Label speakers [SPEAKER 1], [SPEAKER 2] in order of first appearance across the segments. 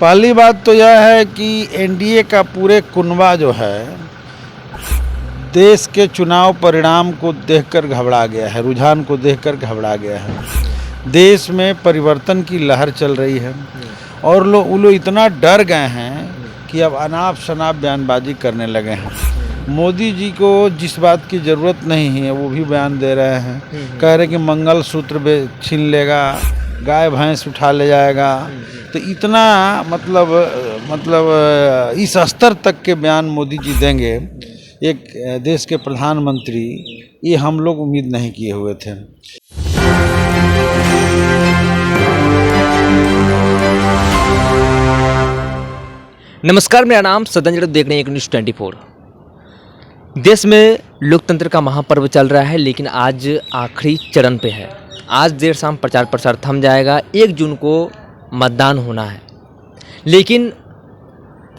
[SPEAKER 1] पहली बात तो यह है कि एनडीए का पूरे कुनबा जो है देश के चुनाव परिणाम को देखकर घबरा गया है, रुझान को देखकर घबरा गया है। देश में परिवर्तन की लहर चल रही है और वो लोग इतना डर गए हैं कि अब अनाप शनाप बयानबाजी करने लगे हैं। मोदी जी को जिस बात की ज़रूरत नहीं है वो भी बयान दे रहे हैं, कह रहे कि मंगलसूत्र छीन लेगा, गाय भैंस उठा ले जाएगा। तो इतना मतलब इस स्तर तक के बयान मोदी जी देंगे एक देश के प्रधानमंत्री, ये हम लोग उम्मीद नहीं किए हुए थे।
[SPEAKER 2] नमस्कार, मेरा नाम सदन, देख रहे हैं एक न्यूज़ 24। देश में लोकतंत्र का महापर्व चल रहा है, लेकिन आज आखिरी चरण पे है। आज देर शाम प्रचार प्रसार थम जाएगा। 1 जून को मतदान होना है, लेकिन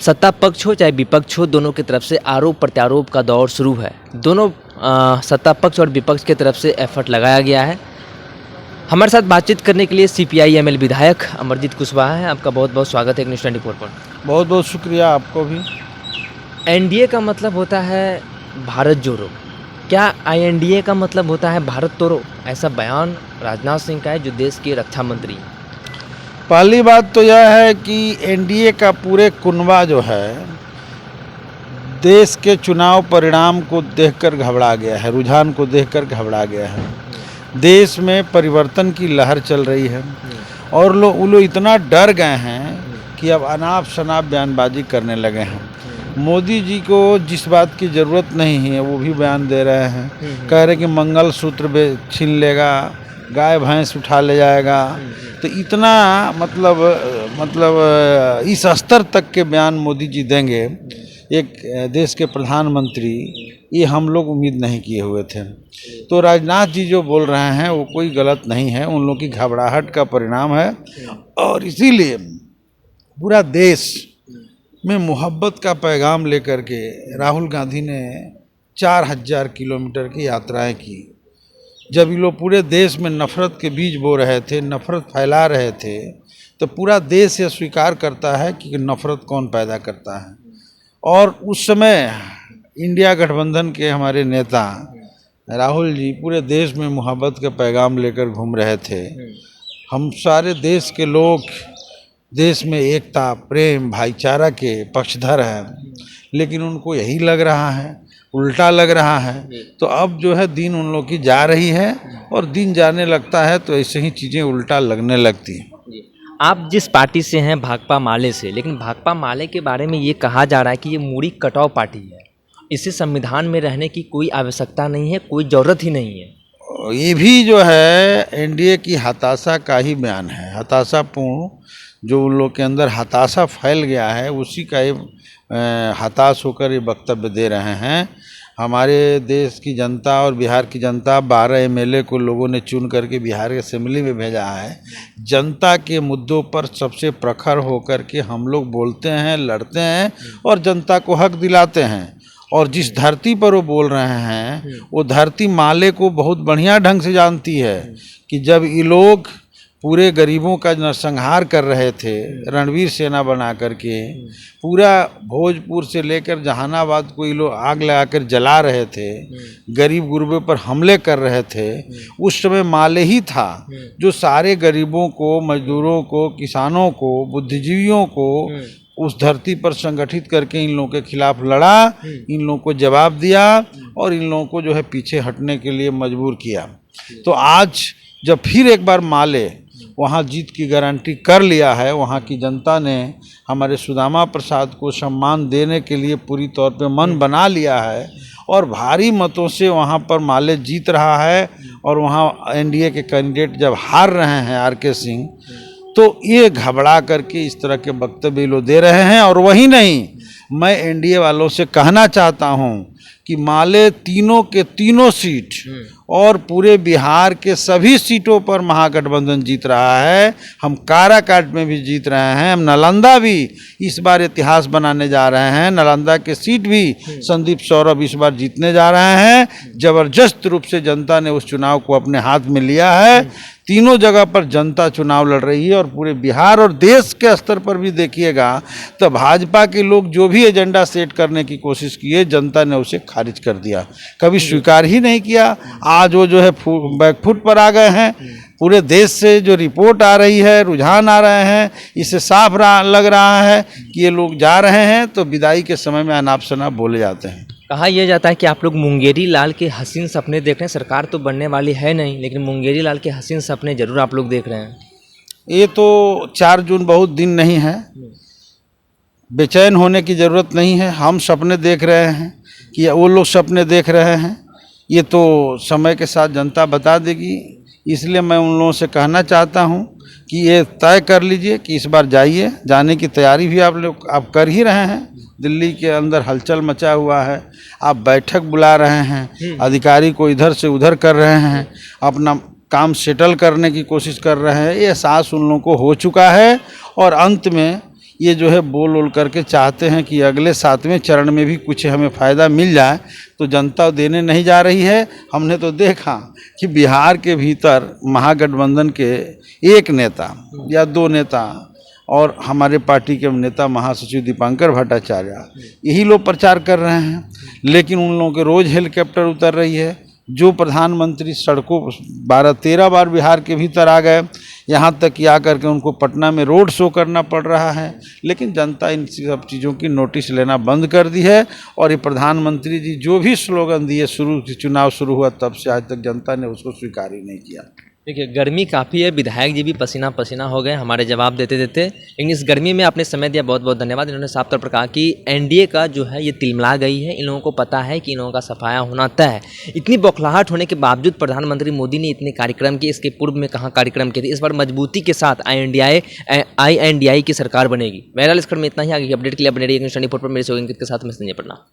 [SPEAKER 2] सत्ता पक्ष हो चाहे विपक्ष हो, दोनों की तरफ से आरोप प्रत्यारोप का दौर शुरू है। दोनों सत्ता पक्ष और विपक्ष की तरफ से एफर्ट लगाया गया है। हमारे साथ बातचीत करने के लिए CPI-ML विधायक अमरजीत कुशवाहा हैं। आपका बहुत बहुत स्वागत है न्यूज़ 24 पर।
[SPEAKER 1] बहुत बहुत शुक्रिया आपको भी।
[SPEAKER 2] एनडीए का मतलब होता है भारत जोड़ो, क्या INDA का मतलब होता है भारत तोड़ो? ऐसा बयान राजनाथ सिंह का है, जो देश के रक्षा मंत्री हैं।
[SPEAKER 1] पहली बात तो यह है कि एनडीए का पूरे कुनबा जो है देश के चुनाव परिणाम को देखकर घबरा गया है, रुझान को देखकर घबरा गया है। देश में परिवर्तन की लहर चल रही है और वो लोग इतना डर गए हैं कि अब अनाप शनाप बयानबाजी करने लगे हैं। मोदी जी को जिस बात की ज़रूरत नहीं है वो भी बयान दे रहे हैं, कह रहे कि मंगलसूत्र छीन लेगा, गाय भैंस उठा ले जाएगा। तो इतना मतलब इस स्तर तक के बयान मोदी जी देंगे एक देश के प्रधानमंत्री, ये हम लोग उम्मीद नहीं किए हुए थे। तो राजनाथ जी जो बोल रहे हैं वो कोई गलत नहीं है, उन लोगों की घबराहट का परिणाम है। और इसीलिए पूरा देश में मोहब्बत का पैगाम लेकर के राहुल गांधी ने 4000 किलोमीटर की यात्राएं की। जब ये लोग पूरे देश में नफ़रत के बीज बो रहे थे, नफ़रत फैला रहे थे, तो पूरा देश ये स्वीकार करता है कि नफ़रत कौन पैदा करता है। और उस समय इंडिया गठबंधन के हमारे नेता राहुल जी पूरे देश में मोहब्बत का पैगाम लेकर घूम रहे थे। हम सारे देश के लोग देश में एकता, प्रेम, भाईचारा के पक्षधर हैं, लेकिन उनको यही लग रहा है, उल्टा लग रहा है। तो अब जो है दिन उन लोग की जा रही है और दिन जाने लगता है तो ऐसे ही चीज़ें उल्टा लगने लगती हैं।
[SPEAKER 2] आप जिस पार्टी से हैं, भाकपा माले से, लेकिन भाकपा माले के बारे में ये कहा जा रहा है कि ये मूड़ी कटाव पार्टी है, इसे संविधान में रहने की कोई आवश्यकता नहीं है, कोई ज़रूरत ही नहीं है।
[SPEAKER 1] ये भी जो है एनडीए की हताशा का ही बयान है, हताशापूर्ण, जो उन लोग के अंदर हताशा फैल गया है उसी का ये हताश होकर ये वक्तव्य दे रहे हैं। हमारे देश की जनता और बिहार की जनता 12 MLA को लोगों ने चुन करके बिहार असेंबली में भेजा है। जनता के मुद्दों पर सबसे प्रखर होकर के हम लोग बोलते हैं, लड़ते हैं और जनता को हक दिलाते हैं। और जिस धरती पर वो बोल रहे हैं वो धरती माले को बहुत बढ़िया ढंग से जानती है कि जब ये लोग पूरे गरीबों का नरसंहार कर रहे थे, रणवीर सेना बना करके पूरा भोजपुर से लेकर जहानाबाद को ये लोग आग लगा कर जला रहे थे, गरीब गुरबे पर हमले कर रहे थे, उस समय माले ही था जो सारे गरीबों को, मजदूरों को, किसानों को, बुद्धिजीवियों को उस धरती पर संगठित करके इन लोगों के खिलाफ लड़ा, इन लोगों को जवाब दिया और इन लोगों को जो है पीछे हटने के लिए मजबूर किया। तो आज जब फिर एक बार माले वहाँ जीत की गारंटी कर लिया है, वहाँ की जनता ने हमारे सुदामा प्रसाद को सम्मान देने के लिए पूरी तौर पे मन बना लिया है और भारी मतों से वहाँ पर माले जीत रहा है। और वहाँ एनडीए के कैंडिडेट जब हार रहे हैं RK सिंह, तो ये घबरा करके इस तरह के वक्तव्य लोग दे रहे हैं। और वही नहीं, मैं एनडीए वालों से कहना चाहता हूँ कि माले तीनों के तीनों सीट और पूरे बिहार के सभी सीटों पर महागठबंधन जीत रहा है। हम काराकाट में भी जीत रहे हैं, हम नालंदा भी इस बार इतिहास बनाने जा रहे हैं, नालंदा के सीट भी संदीप सौरभ इस बार जीतने जा रहे हैं। ज़बरदस्त रूप से जनता ने उस चुनाव को अपने हाथ में लिया है। तीनों जगह पर जनता चुनाव लड़ रही है और पूरे बिहार और देश के स्तर पर भी देखिएगा तो भाजपा के लोग जो भी एजेंडा सेट करने की कोशिश किए जनता ने उसे खारिज कर दिया, कभी स्वीकार ही नहीं किया। आज वो जो है बैकफुट पर आ गए हैं। पूरे देश से जो रिपोर्ट आ रही है, रुझान आ रहे हैं, इससे साफ लग रहा है कि ये लोग जा रहे हैं तो विदाई के समय में अनाप शनाप बोले जाते हैं।
[SPEAKER 2] कहा यह जाता है कि आप लोग मुंगेरी लाल के हसीन सपने देख रहे हैं। सरकार तो बनने वाली है नहीं, लेकिन मुंगेरी लाल के हसीन सपने जरूर आप लोग देख रहे हैं।
[SPEAKER 1] ये तो 4 जून बहुत दिन नहीं है, बेचैन होने की ज़रूरत नहीं है। हम सपने देख रहे हैं कि वो लोग सपने देख रहे हैं, ये तो समय के साथ जनता बता देगी। इसलिए मैं उन लोगों से कहना चाहता हूँ कि ये तय कर लीजिए कि इस बार जाइए। जाने की तैयारी भी आप कर ही रहे हैं। दिल्ली के अंदर हलचल मचा हुआ है, आप बैठक बुला रहे हैं, अधिकारी को इधर से उधर कर रहे हैं, अपना काम सेटल करने की कोशिश कर रहे हैं। ये एहसास उन लोगों को हो चुका है और अंत में ये जो है बोल करके चाहते हैं कि अगले 7वें चरण में भी कुछ हमें फ़ायदा मिल जाए, तो जनता देने नहीं जा रही है। हमने तो देखा कि बिहार के भीतर महागठबंधन के एक नेता या 2 नेता और हमारे पार्टी के नेता महासचिव दीपांकर भट्टाचार्य यही लोग प्रचार कर रहे हैं, लेकिन उन लोगों के रोज़ हेलीकॉप्टर उतर रही है। जो प्रधानमंत्री सड़कों 12-13 बार बिहार के भीतर आ गए, यहाँ तक कि आकर के उनको पटना में रोड शो करना पड़ रहा है, लेकिन जनता इन सब चीज़ों की नोटिस लेना बंद कर दी है। और ये प्रधानमंत्री जी जो भी स्लोगन दिए चुनाव शुरू हुआ तब से आज तक जनता ने उसको स्वीकार ही नहीं किया।
[SPEAKER 2] देखिए, गर्मी काफ़ी है, विधायक जी भी पसीना पसीना हो गए हमारे जवाब देते देते, लेकिन इस गर्मी में आपने समय दिया, बहुत बहुत धन्यवाद। इन्होंने साफ तौर पर कहा कि एनडीए का जो है ये तिलमिला गई है, इन लोगों को पता है कि इन लोगों का सफाया होना तय है। इतनी बौखलाहट होने के बावजूद प्रधानमंत्री मोदी ने इतने कार्यक्रम किए, इसके पूर्व में कहाँ कार्यक्रम किए थे। इस बार मजबूती के साथ INDI की सरकार बनेगी। बहरहाल इस खबर में इतना ही। आगे की अपडेट के लिए बने रहिए न्यूज़ 24 पर। मेरे से अंकित के साथ मैं संजय पटना।